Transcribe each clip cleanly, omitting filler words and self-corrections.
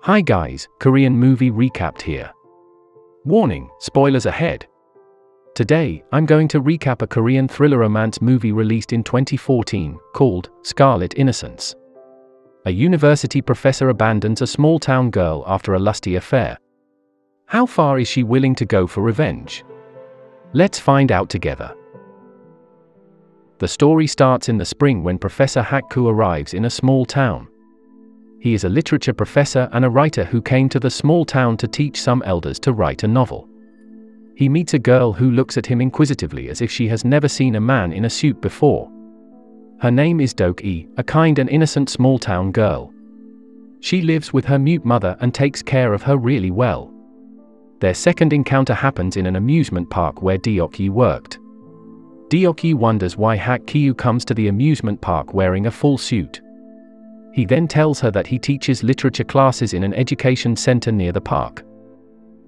Hi guys, Korean movie recapped here. Warning, spoilers ahead. Today, I'm going to recap a Korean thriller romance movie released in 2014, called Scarlet Innocence. A university professor abandons a small-town girl after a lusty affair. How far is she willing to go for revenge? Let's find out together. The story starts in the spring when Professor Haku arrives in a small town. He is a literature professor and a writer who came to the small town to teach some elders to write a novel. He meets a girl who looks at him inquisitively as if she has never seen a man in a suit before. Her name is Deokee, a kind and innocent small-town girl. She lives with her mute mother and takes care of her really well. Their second encounter happens in an amusement park where Deokee worked. Deokee wonders why Haku comes to the amusement park wearing a full suit. He then tells her that he teaches literature classes in an education center near the park.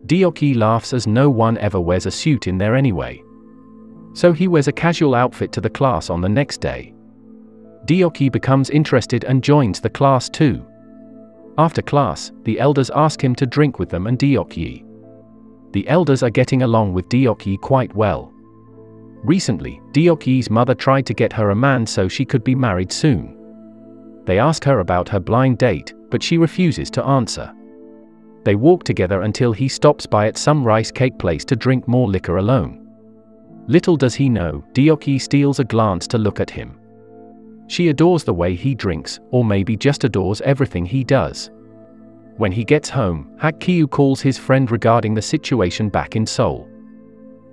Deokee laughs as no one ever wears a suit in there anyway. So he wears a casual outfit to the class on the next day. Deokee becomes interested and joins the class too. After class, the elders ask him to drink with them and Deokee. The elders are getting along with Deokee quite well. Recently, Deokee's mother tried to get her a man so she could be married soon. They ask her about her blind date, but she refuses to answer. They walk together until he stops by at some rice cake place to drink more liquor alone. Little does he know, Deokee steals a glance to look at him. She adores the way he drinks, or maybe just adores everything he does. When he gets home, Haku calls his friend regarding the situation back in Seoul.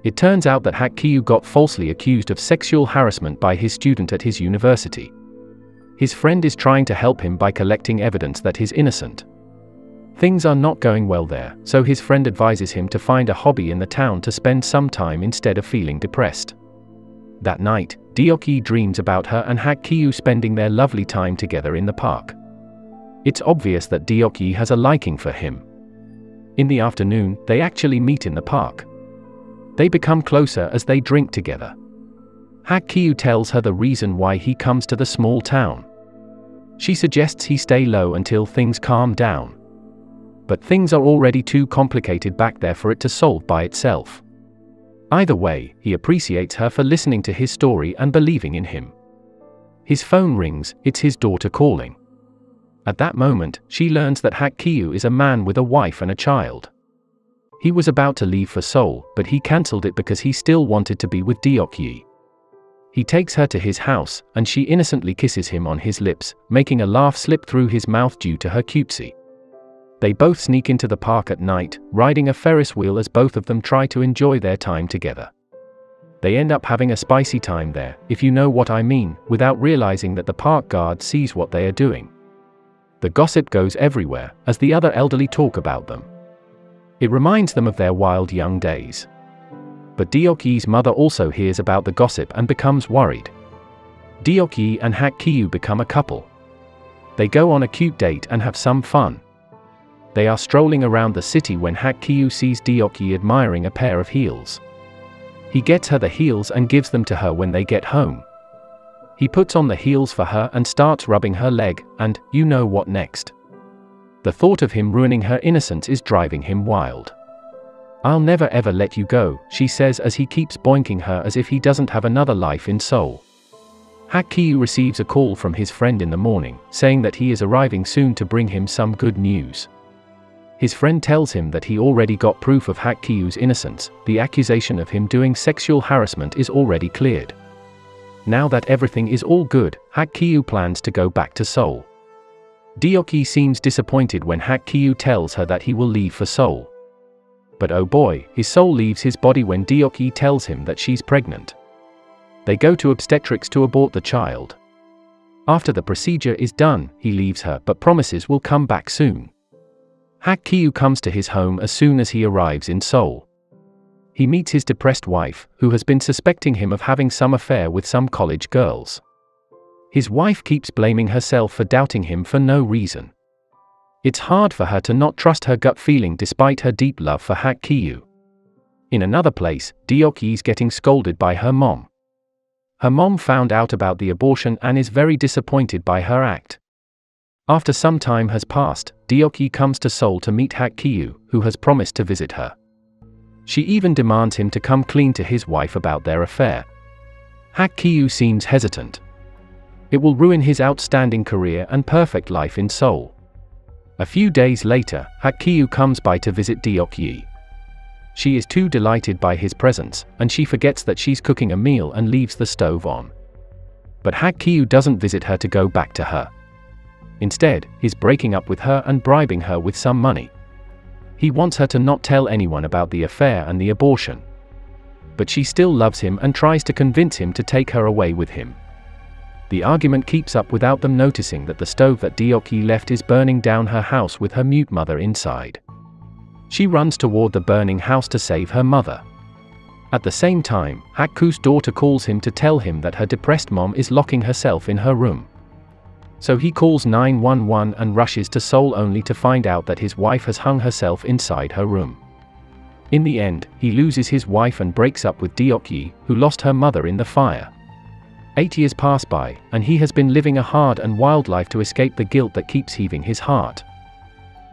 It turns out that Haku got falsely accused of sexual harassment by his student at his university. His friend is trying to help him by collecting evidence that he's innocent. Things are not going well there, so his friend advises him to find a hobby in the town to spend some time instead of feeling depressed. That night, Deokee dreams about her and Haku spending their lovely time together in the park. It's obvious that Deokee has a liking for him. In the afternoon, they actually meet in the park. They become closer as they drink together. Haku tells her the reason why he comes to the small town. She suggests he stay low until things calm down. But things are already too complicated back there for it to solve by itself. Either way, he appreciates her for listening to his story and believing in him. His phone rings, it's his daughter calling. At that moment, she learns that Haku is a man with a wife and a child. He was about to leave for Seoul, but he cancelled it because he still wanted to be with Deokee. He takes her to his house, and she innocently kisses him on his lips, making a laugh slip through his mouth due to her cutesy. They both sneak into the park at night, riding a Ferris wheel as both of them try to enjoy their time together. They end up having a spicy time there, if you know what I mean, without realizing that the park guard sees what they are doing. The gossip goes everywhere, as the other elderly talk about them. It reminds them of their wild young days. But Deokee's mother also hears about the gossip and becomes worried. Deokee and Haku become a couple. They go on a cute date and have some fun. They are strolling around the city when Haku sees Deokee admiring a pair of heels. He gets her the heels and gives them to her when they get home. He puts on the heels for her and starts rubbing her leg, and you know what next. The thought of him ruining her innocence is driving him wild. "I'll never ever let you go," she says as he keeps boinking her as if he doesn't have another life in Seoul. Haku receives a call from his friend in the morning, saying that he is arriving soon to bring him some good news. His friend tells him that he already got proof of Haku's innocence, the accusation of him doing sexual harassment is already cleared. Now that everything is all good, Haku plans to go back to Seoul. Deokee seems disappointed when Haku tells her that he will leave for Seoul. But oh boy, his soul leaves his body when Deokee tells him that she's pregnant. They go to obstetrics to abort the child. After the procedure is done, he leaves her but promises will come back soon. Haku comes to his home as soon as he arrives in Seoul. He meets his depressed wife, who has been suspecting him of having some affair with some college girls. His wife keeps blaming herself for doubting him for no reason. It's hard for her to not trust her gut feeling despite her deep love for Haku. In another place, Deokee's getting scolded by her mom. Her mom found out about the abortion and is very disappointed by her act. After some time has passed, Deokee comes to Seoul to meet Kyu, who has promised to visit her. She even demands him to come clean to his wife about their affair. Kyu seems hesitant. It will ruin his outstanding career and perfect life in Seoul. A few days later, Kyu comes by to visit Deokee. She is too delighted by his presence, and she forgets that she's cooking a meal and leaves the stove on. But Kyu doesn't visit her to go back to her. Instead, he's breaking up with her and bribing her with some money. He wants her to not tell anyone about the affair and the abortion. But she still loves him and tries to convince him to take her away with him. The argument keeps up without them noticing that the stove that Deokee left is burning down her house with her mute mother inside. She runs toward the burning house to save her mother. At the same time, Kyu's daughter calls him to tell him that her depressed mom is locking herself in her room. So he calls 911 and rushes to Seoul only to find out that his wife has hung herself inside her room. In the end, he loses his wife and breaks up with Deokee, who lost her mother in the fire. 8 years pass by, and he has been living a hard and wild life to escape the guilt that keeps heaving his heart.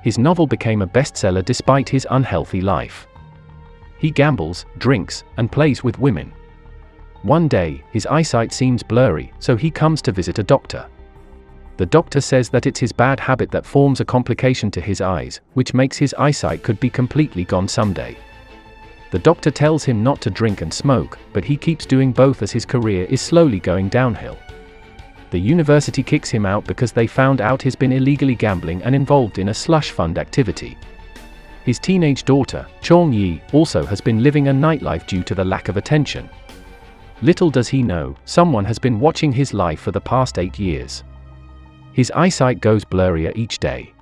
His novel became a bestseller despite his unhealthy life. He gambles, drinks, and plays with women. One day, his eyesight seems blurry, so he comes to visit a doctor. The doctor says that it's his bad habit that forms a complication to his eyes, which makes his eyesight could be completely gone someday. The doctor tells him not to drink and smoke, but he keeps doing both as his career is slowly going downhill. The university kicks him out because they found out he's been illegally gambling and involved in a slush fund activity. His teenage daughter, Chong-yi, also has been living a nightlife due to the lack of attention. Little does he know, someone has been watching his life for the past 8 years. His eyesight goes blurrier each day.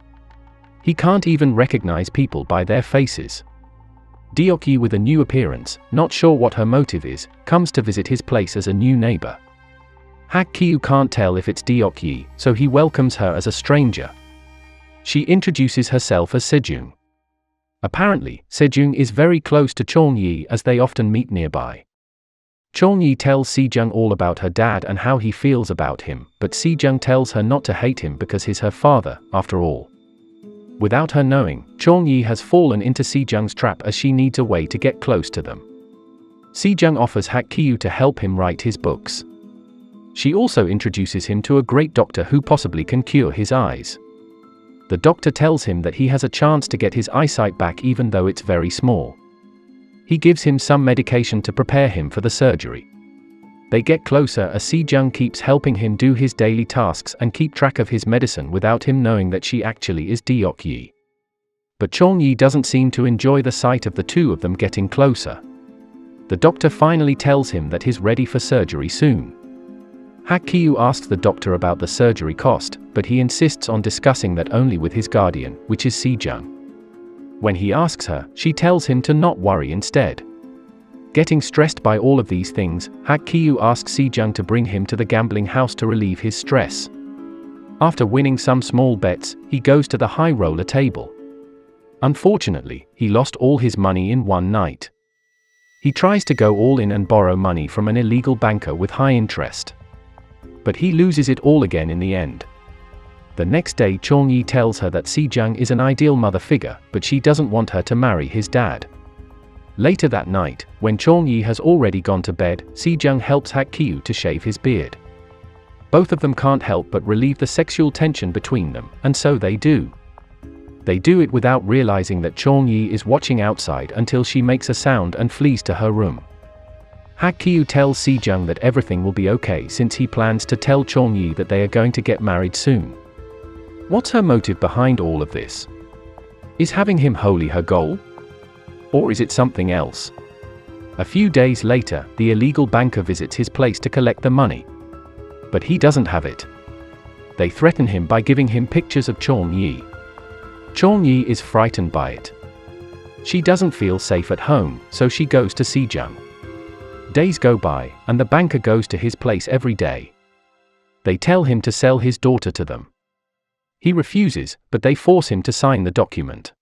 He can't even recognize people by their faces. Deokee, with a new appearance, not sure what her motive is, comes to visit his place as a new neighbor. Kyu can't tell if it's Deokee, so he welcomes her as a stranger. She introduces herself as Sedücing. Apparently, Sedücing is very close to Chong-yi as they often meet nearby. Chong-yi tells Sedücing all about her dad and how he feels about him, but Sedücing tells her not to hate him because he's her father, after all. Without her knowing, Chong-yi has fallen into Sedücing's trap as she needs a way to get close to them. Sedücing offers Kyu to help him write his books. She also introduces him to a great doctor who possibly can cure his eyes. The doctor tells him that he has a chance to get his eyesight back even though it's very small. He gives him some medication to prepare him for the surgery. They get closer as Sedücing keeps helping him do his daily tasks and keep track of his medicine without him knowing that she actually is Deokee. But Chong-yi doesn't seem to enjoy the sight of the two of them getting closer. The doctor finally tells him that he's ready for surgery soon. Kyu asks the doctor about the surgery cost, but he insists on discussing that only with his guardian, which is Sedücing. When he asks her, she tells him to not worry instead. Getting stressed by all of these things, Kyu asks Sedücing to bring him to the gambling house to relieve his stress. After winning some small bets, he goes to the high roller table. Unfortunately, he lost all his money in one night. He tries to go all in and borrow money from an illegal banker with high interest. But he loses it all again in the end. The next day, Chong-yi tells her that Sedücing is an ideal mother figure, but she doesn't want her to marry his dad. Later that night, when Chong-yi has already gone to bed, Sedücing helps Kyu to shave his beard. Both of them can't help but relieve the sexual tension between them, and so they do. They do it without realizing that Chong-yi is watching outside until she makes a sound and flees to her room. Kyu tells Sedücing that everything will be okay since he plans to tell Chong-yi that they are going to get married soon. What's her motive behind all of this? Is having him wholly her goal? Or is it something else? A few days later, the illegal banker visits his place to collect the money. But he doesn't have it. They threaten him by giving him pictures of Chong-yi. Chong-yi is frightened by it. She doesn't feel safe at home, so she goes to Sedücing. Days go by, and the banker goes to his place every day. They tell him to sell his daughter to them. He refuses, but they force him to sign the document.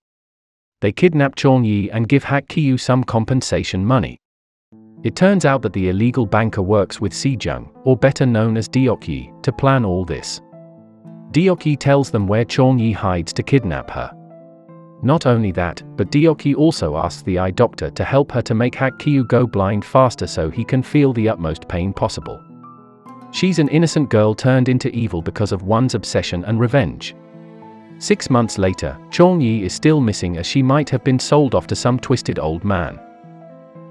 They kidnap Chong-yi and give Kyu some compensation money. It turns out that the illegal banker works with Sedücing, or better known as Deokee, to plan all this. Deokee tells them where Cheon-yi hides to kidnap her. Not only that, but Deokee also asks the eye doctor to help her to make Hak-kyu go blind faster so he can feel the utmost pain possible. She's an innocent girl turned into evil because of one's obsession and revenge. 6 months later, Cheon-yi is still missing as she might have been sold off to some twisted old man.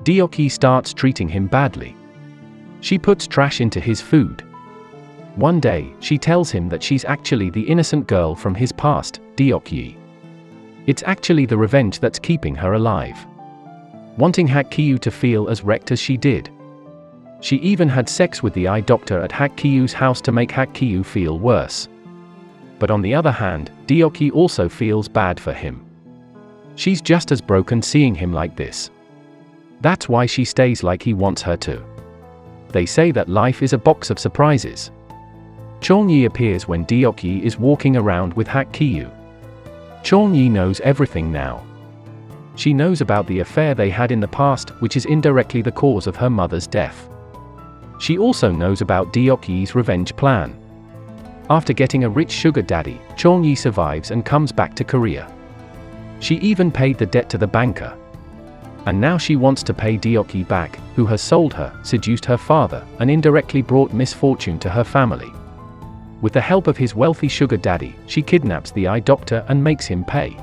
Deokee starts treating him badly. She puts trash into his food. One day, she tells him that she's actually the innocent girl from his past, Deokee. It's actually the revenge that's keeping her alive. Wanting Hak-kyu to feel as wrecked as she did. She even had sex with the eye doctor at Hak-kyu's house to make Hak-kyu feel worse. But on the other hand, Deokee also feels bad for him. She's just as broken seeing him like this. That's why she stays like he wants her to. They say that life is a box of surprises. Cheon-yi appears when Deokee is walking around with Hak-kyu. Cheon-yi knows everything now. She knows about the affair they had in the past, which is indirectly the cause of her mother's death. She also knows about Deokee's revenge plan. After getting a rich sugar daddy, Cheon-yi survives and comes back to Korea. She even paid the debt to the banker. And now she wants to pay Deokee back, who has sold her, seduced her father, and indirectly brought misfortune to her family. With the help of his wealthy sugar daddy, she kidnaps the eye doctor and makes him pay.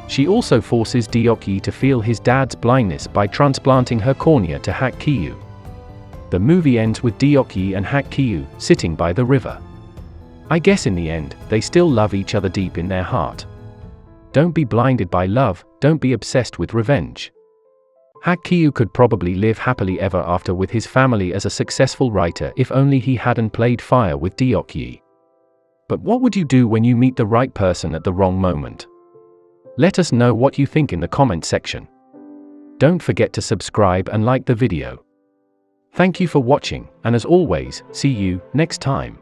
She also forces Deokee to feel his dad's blindness by transplanting her cornea to Hak-kyu. The movie ends with Deokee and Hak-kyu sitting by the river. I guess in the end, they still love each other deep in their heart. Don't be blinded by love, don't be obsessed with revenge. Hak-kyu could probably live happily ever after with his family as a successful writer if only he hadn't played fire with Deokee. But what would you do when you meet the right person at the wrong moment? Let us know what you think in the comment section. Don't forget to subscribe and like the video. Thank you for watching, and as always, see you next time.